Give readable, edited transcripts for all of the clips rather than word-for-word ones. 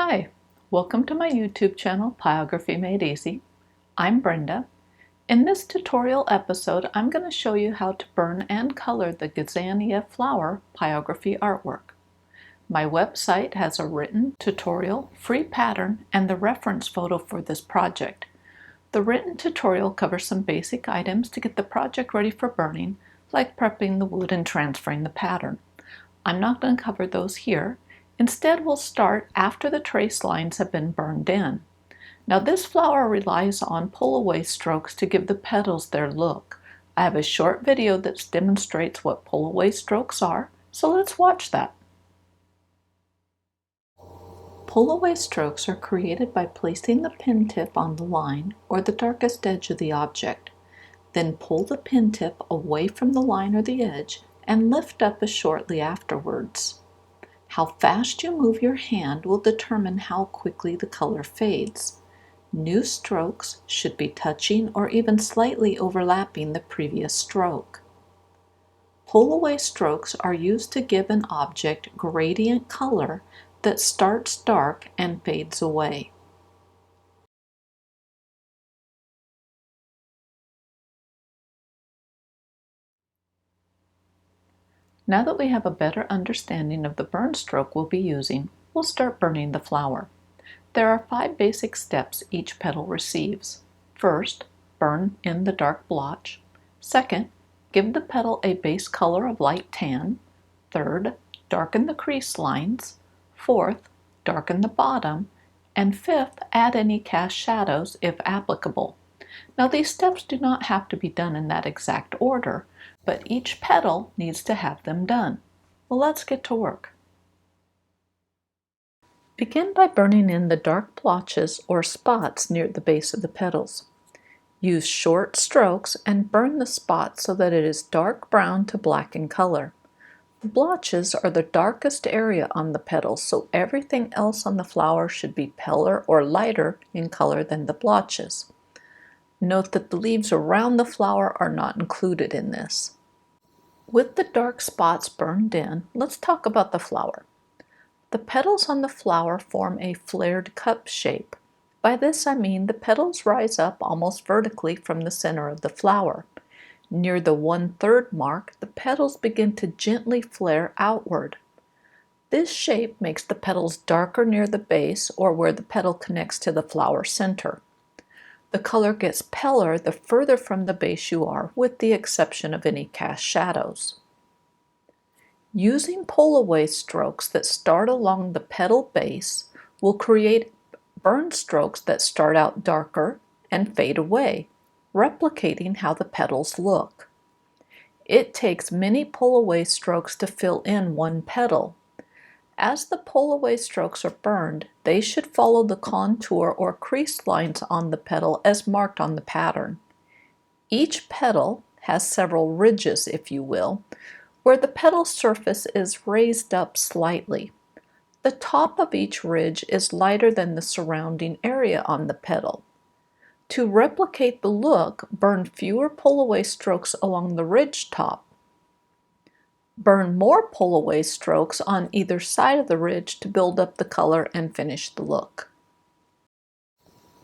Hi, welcome to my YouTube channel, Pyrography Made Easy. I'm Brenda. In this tutorial episode, I'm going to show you how to burn and color the Gazania Flower pyrography artwork. My website has a written tutorial, free pattern, and the reference photo for this project. The written tutorial covers some basic items to get the project ready for burning, like prepping the wood and transferring the pattern. I'm not going to cover those here. Instead, we'll start after the trace lines have been burned in. Now this flower relies on pull-away strokes to give the petals their look. I have a short video that demonstrates what pull-away strokes are, so let's watch that. Pull-away strokes are created by placing the pen tip on the line or the darkest edge of the object. Then pull the pen tip away from the line or the edge and lift up as shortly afterwards. How fast you move your hand will determine how quickly the color fades. New strokes should be touching or even slightly overlapping the previous stroke. Pull-away strokes are used to give an object gradient color that starts dark and fades away. Now that we have a better understanding of the burn stroke we'll be using, we'll start burning the flower. There are 5 basic steps each petal receives. First, burn in the dark blotch. Second, give the petal a base color of light tan. Third, darken the crease lines. Fourth, darken the bottom. And fifth, add any cast shadows if applicable. Now these steps do not have to be done in that exact order, but each petal needs to have them done. Well, let's get to work. Begin by burning in the dark blotches or spots near the base of the petals. Use short strokes and burn the spots so that it is dark brown to black in color. The blotches are the darkest area on the petals, so everything else on the flower should be paler or lighter in color than the blotches. Note that the leaves around the flower are not included in this. With the dark spots burned in, let's talk about the flower. The petals on the flower form a flared cup shape. By this I mean the petals rise up almost vertically from the center of the flower. Near the 1/3 mark, the petals begin to gently flare outward. This shape makes the petals darker near the base or where the petal connects to the flower center. The color gets paler the further from the base you are, with the exception of any cast shadows. Using pull-away strokes that start along the petal base will create burn strokes that start out darker and fade away, replicating how the petals look. It takes many pull-away strokes to fill in one petal. As the pull-away strokes are burned, they should follow the contour or crease lines on the petal as marked on the pattern. Each petal has several ridges, if you will, where the petal surface is raised up slightly. The top of each ridge is lighter than the surrounding area on the petal. To replicate the look, burn fewer pull-away strokes along the ridge top. Burn more pull-away strokes on either side of the ridge to build up the color and finish the look.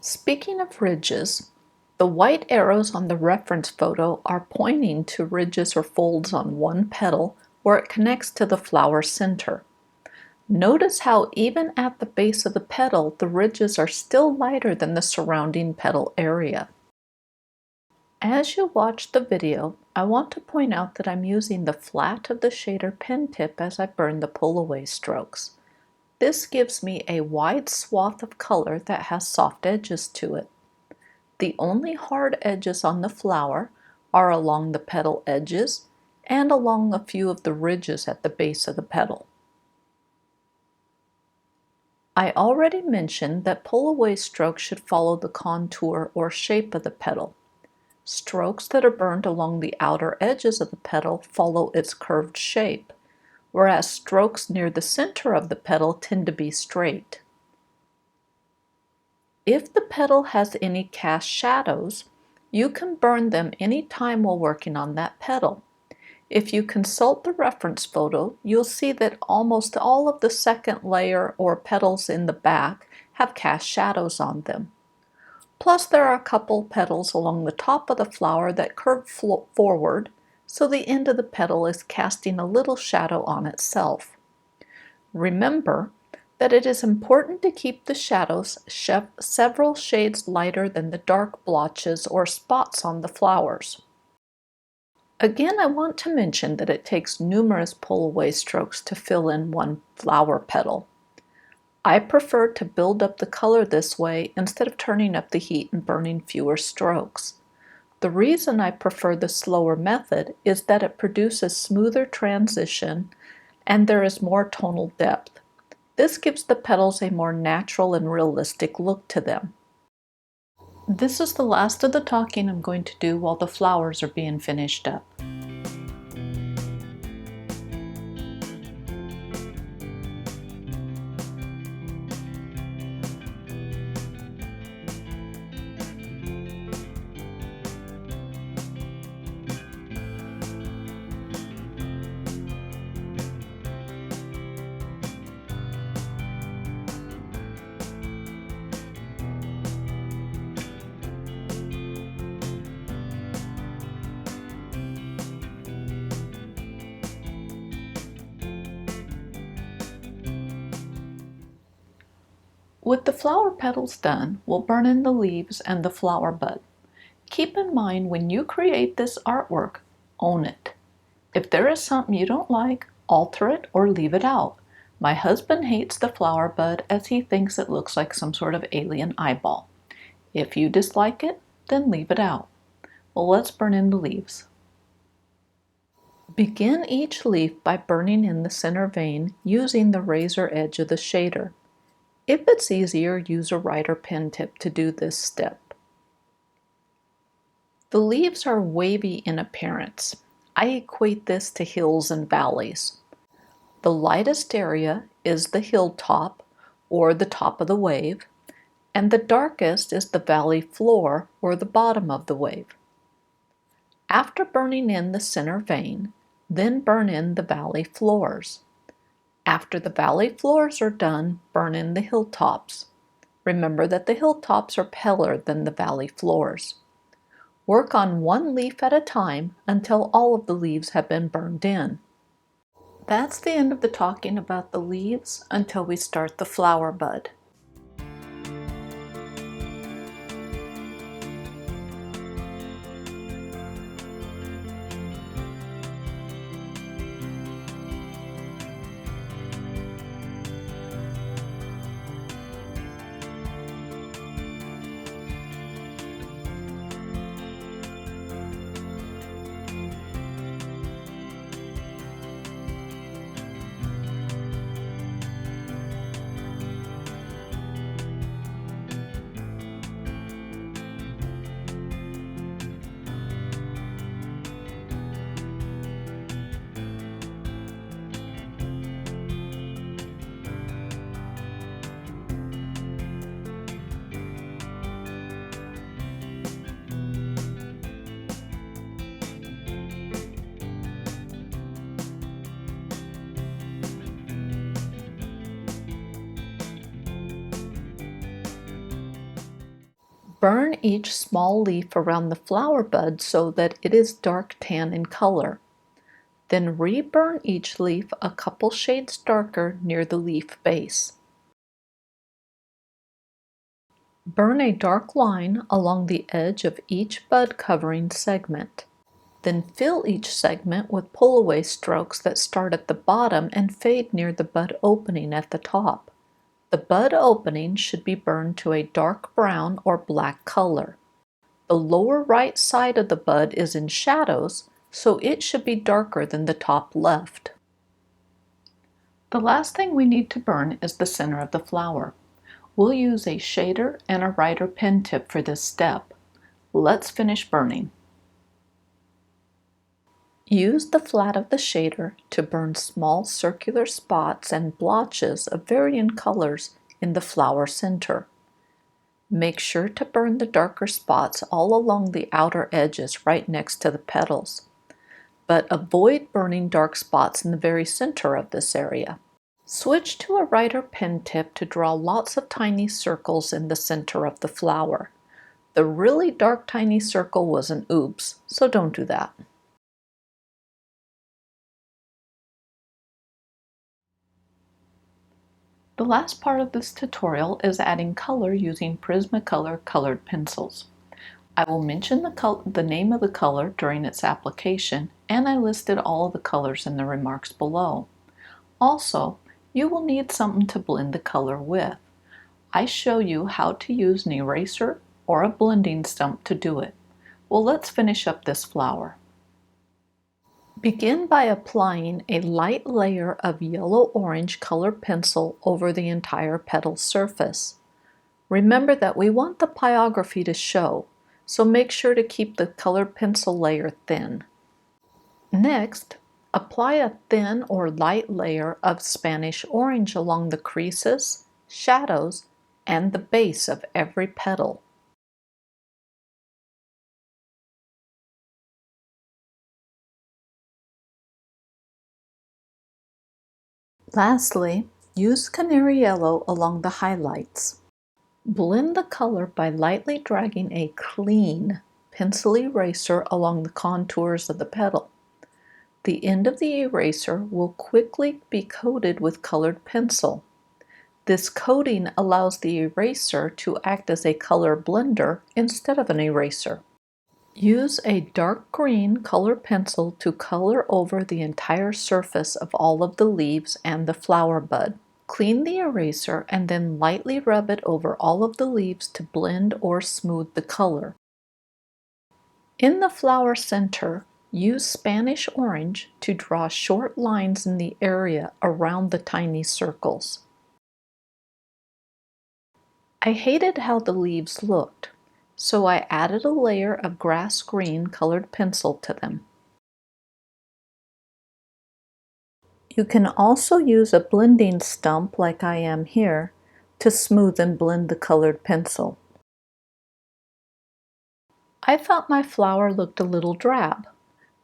Speaking of ridges, the white arrows on the reference photo are pointing to ridges or folds on one petal where it connects to the flower center. Notice how even at the base of the petal, the ridges are still lighter than the surrounding petal area. As you watch the video, I want to point out that I'm using the flat of the shader pen tip as I burn the pull-away strokes. This gives me a wide swath of color that has soft edges to it. The only hard edges on the flower are along the petal edges and along a few of the ridges at the base of the petal. I already mentioned that pull-away strokes should follow the contour or shape of the petal. Strokes that are burned along the outer edges of the petal follow its curved shape, whereas strokes near the center of the petal tend to be straight. If the petal has any cast shadows, you can burn them any time while working on that petal. If you consult the reference photo, you'll see that almost all of the second layer or petals in the back have cast shadows on them. Plus, there are a couple petals along the top of the flower that curve forward, so the end of the petal is casting a little shadow on itself. Remember that it is important to keep the shadows several shades lighter than the dark blotches or spots on the flowers. Again, I want to mention that it takes numerous pull-away strokes to fill in one flower petal. I prefer to build up the color this way instead of turning up the heat and burning fewer strokes. The reason I prefer the slower method is that it produces smoother transition and there is more tonal depth. This gives the petals a more natural and realistic look to them. This is the last of the talking I'm going to do while the flowers are being finished up. With the flower petals done, we'll burn in the leaves and the flower bud. Keep in mind when you create this artwork, own it. If there is something you don't like, alter it or leave it out. My husband hates the flower bud as he thinks it looks like some sort of alien eyeball. If you dislike it, then leave it out. Well, let's burn in the leaves. Begin each leaf by burning in the center vein using the razor edge of the shader. If it's easier, use a writer pen tip to do this step. The leaves are wavy in appearance. I equate this to hills and valleys. The lightest area is the hilltop or the top of the wave, and the darkest is the valley floor or the bottom of the wave. After burning in the center vein, then burn in the valley floors. After the valley floors are done, burn in the hilltops. Remember that the hilltops are paler than the valley floors. Work on one leaf at a time until all of the leaves have been burned in. That's the end of the talking about the leaves until we start the flower bud. Burn each small leaf around the flower bud so that it is dark tan in color. Then reburn each leaf a couple shades darker near the leaf base. Burn a dark line along the edge of each bud covering segment. Then fill each segment with pull-away strokes that start at the bottom and fade near the bud opening at the top. The bud opening should be burned to a dark brown or black color. The lower right side of the bud is in shadows, so it should be darker than the top left. The last thing we need to burn is the center of the flower. We'll use a shader and a writer pen tip for this step. Let's finish burning. Use the flat of the shader to burn small circular spots and blotches of varying colors in the flower center. Make sure to burn the darker spots all along the outer edges right next to the petals. but avoid burning dark spots in the very center of this area. Switch to a writer pen tip to draw lots of tiny circles in the center of the flower. The really dark tiny circle was an oops, so don't do that. The last part of this tutorial is adding color using Prismacolor colored pencils. I will mention the name of the color during its application, and I listed all of the colors in the remarks below. Also, you will need something to blend the color with. I show you how to use an eraser or a blending stump to do it. Well, let's finish up this flower. Begin by applying a light layer of yellow-orange colored pencil over the entire petal surface. Remember that we want the pyrography to show, so make sure to keep the colored pencil layer thin. Next, apply a thin or light layer of Spanish orange along the creases, shadows, and the base of every petal. Lastly, use Canary yellow along the highlights. Blend the color by lightly dragging a clean pencil eraser along the contours of the petal. The end of the eraser will quickly be coated with colored pencil. This coating allows the eraser to act as a color blender instead of an eraser. Use a dark green color pencil to color over the entire surface of all of the leaves and the flower bud. Clean the eraser and then lightly rub it over all of the leaves to blend or smooth the color. In the flower center, use Spanish orange to draw short lines in the area around the tiny circles. I hated how the leaves looked, so I added a layer of grass green colored pencil to them. You can also use a blending stump like I am here to smooth and blend the colored pencil. I thought my flower looked a little drab,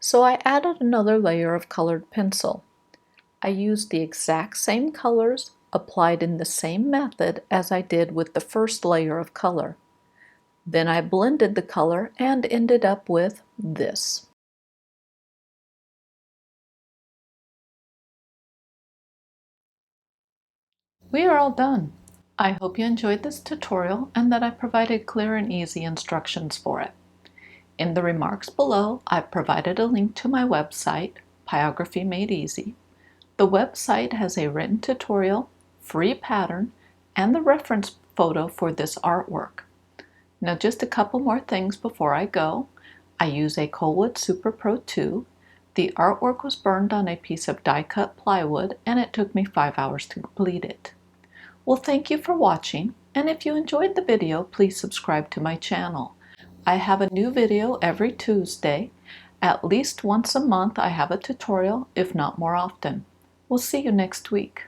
so I added another layer of colored pencil. I used the exact same colors applied in the same method as I did with the first layer of color. Then I blended the color and ended up with this. We are all done. I hope you enjoyed this tutorial and that I provided clear and easy instructions for it. In the remarks below, I've provided a link to my website, Pyrography Made Easy. The website has a written tutorial, free pattern, and the reference photo for this artwork. Now just a couple more things before I go. I use a Colwood Super Pro 2. The artwork was burned on a piece of die-cut plywood and it took me 5 hours to complete it. Well, thank you for watching, and if you enjoyed the video, please subscribe to my channel. I have a new video every Tuesday. At least once a month I have a tutorial, if not more often. We'll see you next week.